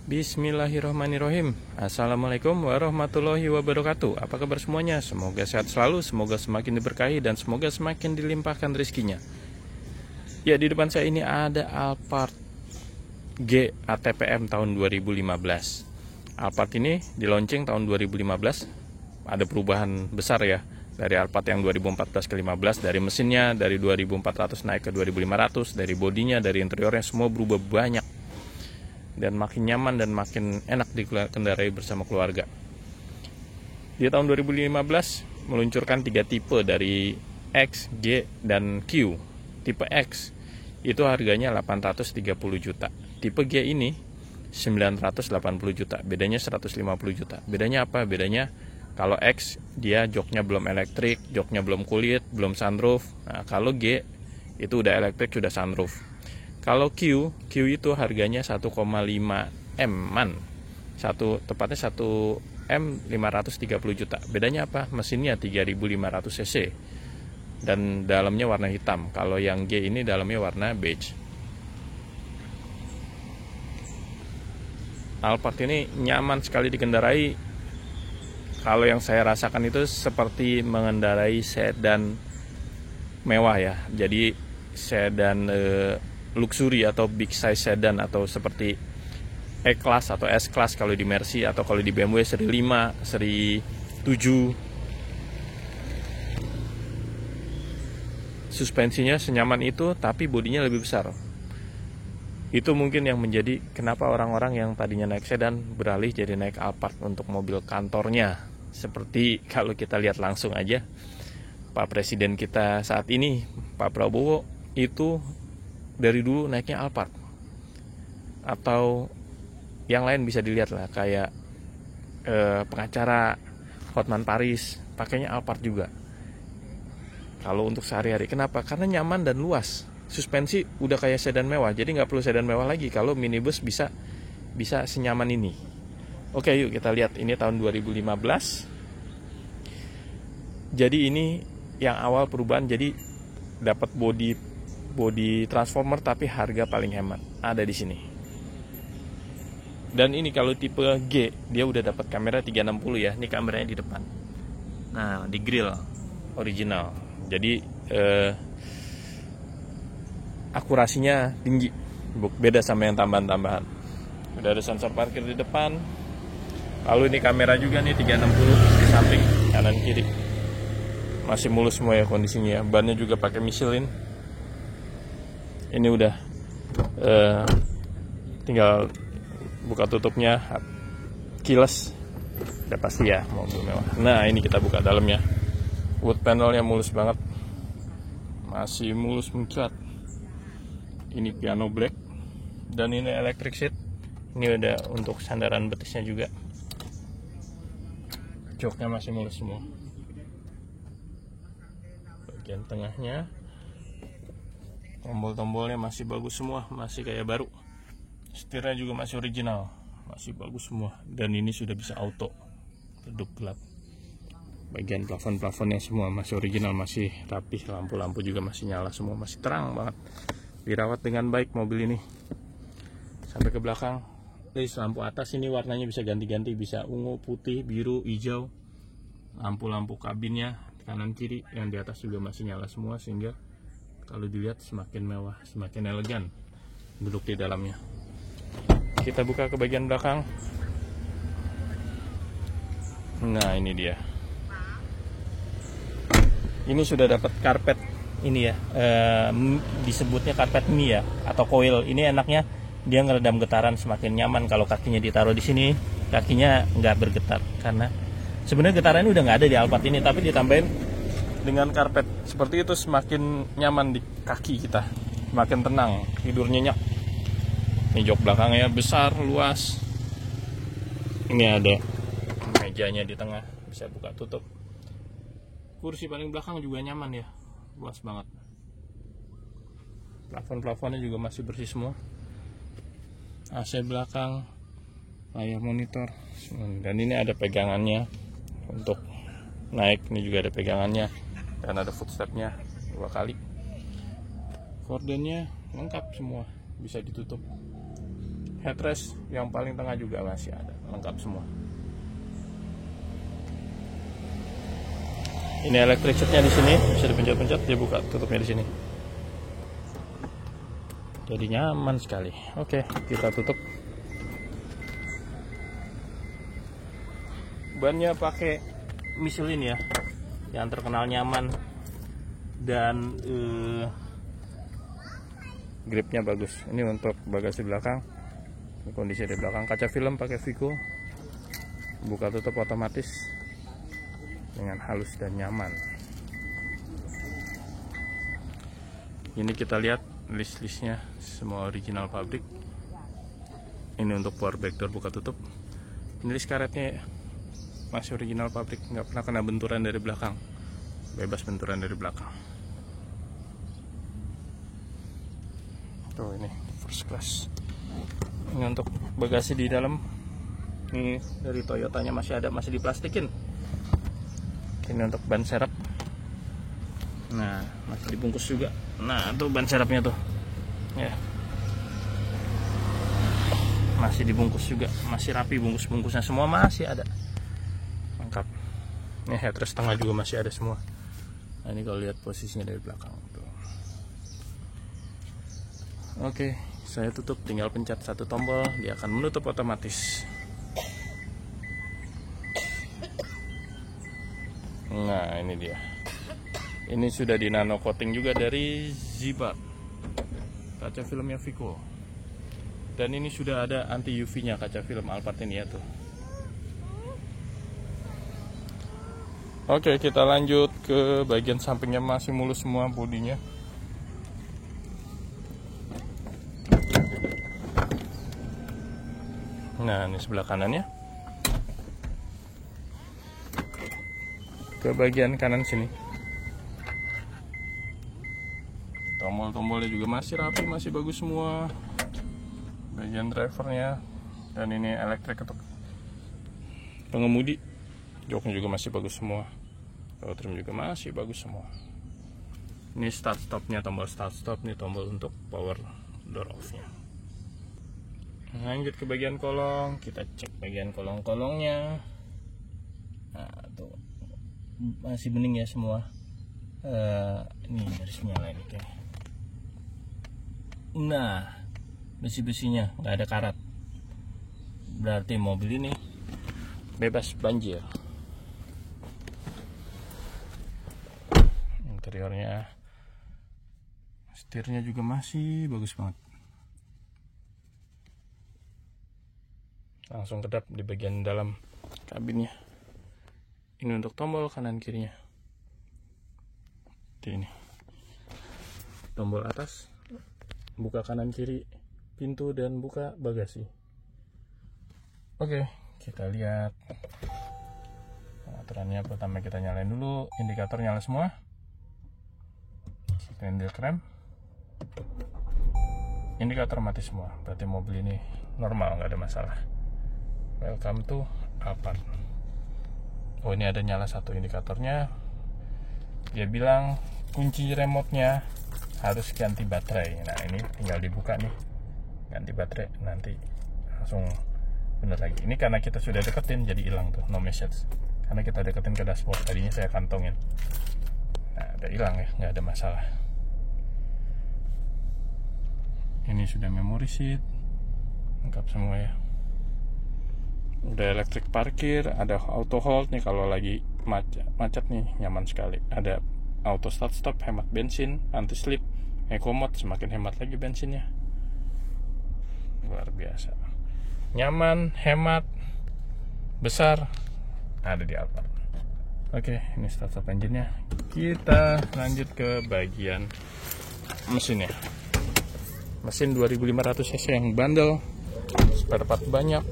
Bismillahirrahmanirrahim. Assalamualaikum warahmatullahi wabarakatuh. Apa kabar semuanya? Semoga sehat selalu, semoga semakin diberkahi, dan semoga semakin dilimpahkan rezekinya. Ya, di depan saya ini ada Alphard G ATPM tahun 2015. Alphard ini di launching tahun 2015. Ada perubahan besar ya, dari Alphard yang 2014 ke 15, dari mesinnya dari 2400 naik ke 2500, dari bodinya, dari interiornya, semua berubah banyak dan makin nyaman dan makin enak dikendarai bersama keluarga. Di tahun 2015 meluncurkan 3 tipe dari X, G, dan Q. Tipe X itu harganya 830 juta. Tipe G ini 980 juta. Bedanya 150 juta. Bedanya apa? Bedanya kalau X dia joknya belum elektrik, joknya belum kulit, belum sunroof. Nah, kalau G itu udah elektrik, sudah sunroof. Kalau Q itu harganya 1,5 M-an. Tepatnya 1 M 530 juta. Bedanya apa? Mesinnya 3500 cc. Dan dalamnya warna hitam. Kalau yang G ini dalamnya warna beige. Alphard ini nyaman sekali dikendarai. Kalau yang saya rasakan itu seperti mengendarai sedan mewah ya. Jadi sedan luxury atau big size sedan, atau seperti E-Class atau S-Class kalau di Mercy, atau kalau di BMW seri 5, seri 7. Suspensinya senyaman itu, tapi bodinya lebih besar. Itu mungkin yang menjadi kenapa orang-orang yang tadinya naik sedan beralih jadi naik Alphard untuk mobil kantornya. Seperti kalau kita lihat langsung aja, Pak Presiden kita saat ini, Pak Prabowo, itu dari dulu naiknya Alphard. Atau yang lain bisa dilihat lah, kayak pengacara Hotman Paris pakainya Alphard juga. Kalau untuk sehari-hari, kenapa? Karena nyaman dan luas. Suspensi udah kayak sedan mewah, jadi nggak perlu sedan mewah lagi. Kalau minibus bisa senyaman ini. Oke, yuk kita lihat. Ini tahun 2015. Jadi ini yang awal perubahan, jadi dapat body transformer tapi harga paling hemat ada di sini. Dan ini kalau tipe G dia udah dapat kamera 360 ya. Ini kameranya di depan. Nah, di grill original. Jadi akurasinya tinggi. Beda sama yang tambahan-tambahan. Udah ada sensor parkir di depan. Lalu ini kamera juga nih 360 di samping kanan kiri. Masih mulus semua ya kondisinya. Bannya juga pakai Michelin. Ini udah tinggal buka tutupnya, keyless, udah pasti ya mobil mewah. Nah, ini kita buka dalamnya. Wood panelnya mulus banget, masih mulus mencuat. Ini piano black, dan ini electric seat. Ini udah untuk sandaran betisnya juga. Joknya masih mulus semua. Bagian tengahnya, tombol-tombolnya masih bagus semua, masih kayak baru. Setirnya juga masih original, masih bagus semua. Dan ini sudah bisa auto, redup gelap. Bagian plafon-plafonnya semua masih original, masih rapih. Lampu-lampu juga masih nyala semua, masih terang banget. Dirawat dengan baik mobil ini. Sampai ke belakang, lampu atas ini warnanya bisa ganti-ganti, bisa ungu, putih, biru, hijau. Lampu-lampu kabinnya kanan kiri yang di atas juga masih nyala semua, sehingga kalau dilihat semakin mewah, semakin elegan duduk di dalamnya. Kita buka ke bagian belakang. Nah, ini dia. Ini sudah dapat karpet ini ya, disebutnya karpet mie ya, atau coil. Ini enaknya dia ngeredam getaran, semakin nyaman kalau kakinya ditaruh di sini, kakinya nggak bergetar. Karena sebenarnya getaran ini udah nggak ada di Alphard ini, tapi ditambahin dengan karpet seperti itu semakin nyaman di kaki kita, semakin tenang, tidur nyenyak. Ini jok belakangnya besar, luas. Ini ada mejanya di tengah, bisa buka tutup. Kursi paling belakang juga nyaman ya, luas banget. Plafon-plafonnya juga masih bersih semua. AC belakang, layar monitor, dan ini ada pegangannya untuk naik. Ini juga ada pegangannya, dan ada footstepnya 2 kali. Kordennya lengkap semua, bisa ditutup. Headrest yang paling tengah juga masih ada, lengkap semua. Ini electric seatnya di sini, bisa dipencet-pencet, dia buka tutupnya di sini. Jadi nyaman sekali. Oke, kita tutup. Bannya pakai Michelin ya, yang terkenal nyaman dan gripnya bagus. Ini untuk bagasi belakang. Ini kondisi di belakang. Kaca film pakai Vico, buka tutup otomatis dengan halus dan nyaman. Ini kita lihat list-listnya semua original pabrik. Ini untuk power back door buka tutup. Ini list karetnya masih original pabrik, nggak pernah kena benturan dari belakang, bebas benturan dari belakang. Tuh ini first class. Ini untuk bagasi di dalam, ini dari Toyotanya masih ada, masih diplastikin. Ini untuk ban serep, nah masih dibungkus juga. Nah tuh ban serepnya tuh ya, masih dibungkus juga, masih rapi, bungkus-bungkusnya semua masih ada, lengkap. Ini headrest tengah juga masih ada semua. Nah ini kalau lihat posisinya dari belakang tuh. Oke, saya tutup, tinggal pencet satu tombol, dia akan menutup otomatis. Nah ini dia, ini sudah di nano coating juga dari Zibat, kaca filmnya Vico, dan ini sudah ada anti UV nya kaca film Alphard ini ya tuh. Oke, kita lanjut ke bagian sampingnya, masih mulus semua bodinya. Nah ini sebelah kanannya. Ke bagian kanan sini, tombol-tombolnya juga masih rapi, masih bagus semua. Bagian drivernya, dan ini elektrik untuk pengemudi, joknya juga masih bagus semua. Power trim juga masih bagus semua. Ini start stopnya, tombol start stop, ini tombol untuk power door off nya. Lanjut ke bagian kolong, kita cek bagian kolong-kolongnya. Nah tuh masih bening ya semua. Ini garis nyala ini kayaknya. Nah besi-besinya nggak ada karat, berarti mobil ini bebas banjir. Interiornya, setirnya juga masih bagus banget. Langsung kedap di bagian dalam kabinnya. Ini untuk tombol kanan kirinya. Ini tombol atas, buka kanan kiri pintu dan buka bagasi. Oke, kita lihat pengaturannya. Pertama kita nyalain dulu, indikator nyala semua, handle rem, indikator mati semua, berarti mobil ini normal, nggak ada masalah. Welcome to Alphard. Oh ini ada nyala satu indikatornya. Dia bilang kunci remote-nya harus ganti baterai. Nah ini tinggal dibuka nih, ganti baterai, nanti langsung bener lagi. Ini karena kita sudah deketin jadi hilang tuh no message, karena kita deketin ke dashboard. Tadinya saya kantongin, nah udah hilang ya, nggak ada masalah. Ini sudah memory seat, lengkap semua ya. Udah elektrik parkir, ada auto hold nih kalau lagi macet nih, nyaman sekali. Ada auto start stop, hemat bensin, anti slip, eco mode, semakin hemat lagi bensinnya. Luar biasa, nyaman, hemat, besar, ada di Alphard. Oke, ini start stop engine-nya. Kita lanjut ke bagian mesinnya. Mesin 2500 cc yang bandel, spare part banyak,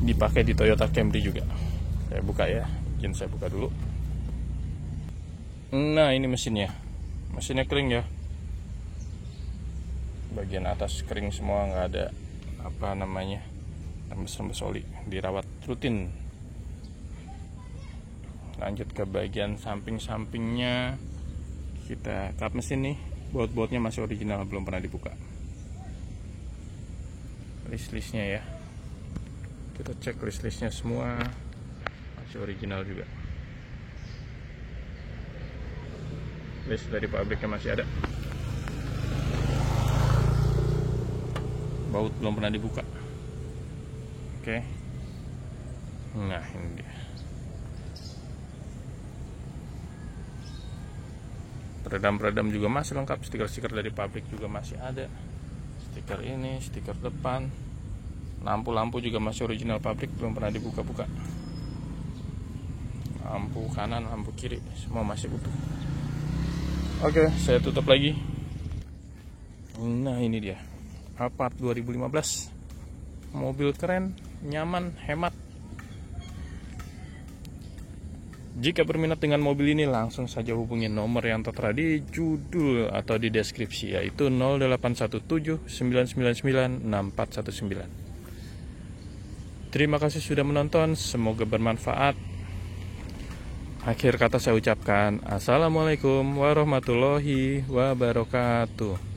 dipakai di Toyota Camry juga. Saya buka ya, izin saya buka dulu. Nah ini mesinnya kering ya, bagian atas kering semua, nggak ada apa namanya rembes-rembes oli, dirawat rutin. Lanjut ke bagian samping-sampingnya, kita kap mesin nih, baut-bautnya masih original, belum pernah dibuka. list-listnya ya. Kita cek list-listnya semua masih original juga. List dari pabriknya masih ada. Baut belum pernah dibuka. Oke. Nah, ini dia. Peredam-peredam juga masih lengkap, stiker-stiker dari pabrik juga masih ada. Stiker ini, stiker depan. Lampu-lampu juga masih original pabrik, belum pernah dibuka-buka. Lampu kanan, lampu kiri, semua masih utuh. Oke, saya tutup lagi. Nah, ini dia. Alphard 2015. Mobil keren, nyaman, hemat. Jika berminat dengan mobil ini, langsung saja hubungi nomor yang tertera di judul atau di deskripsi, yaitu 0817 999 6419. Terima kasih sudah menonton, semoga bermanfaat. Akhir kata saya ucapkan, Assalamualaikum warahmatullahi wabarakatuh.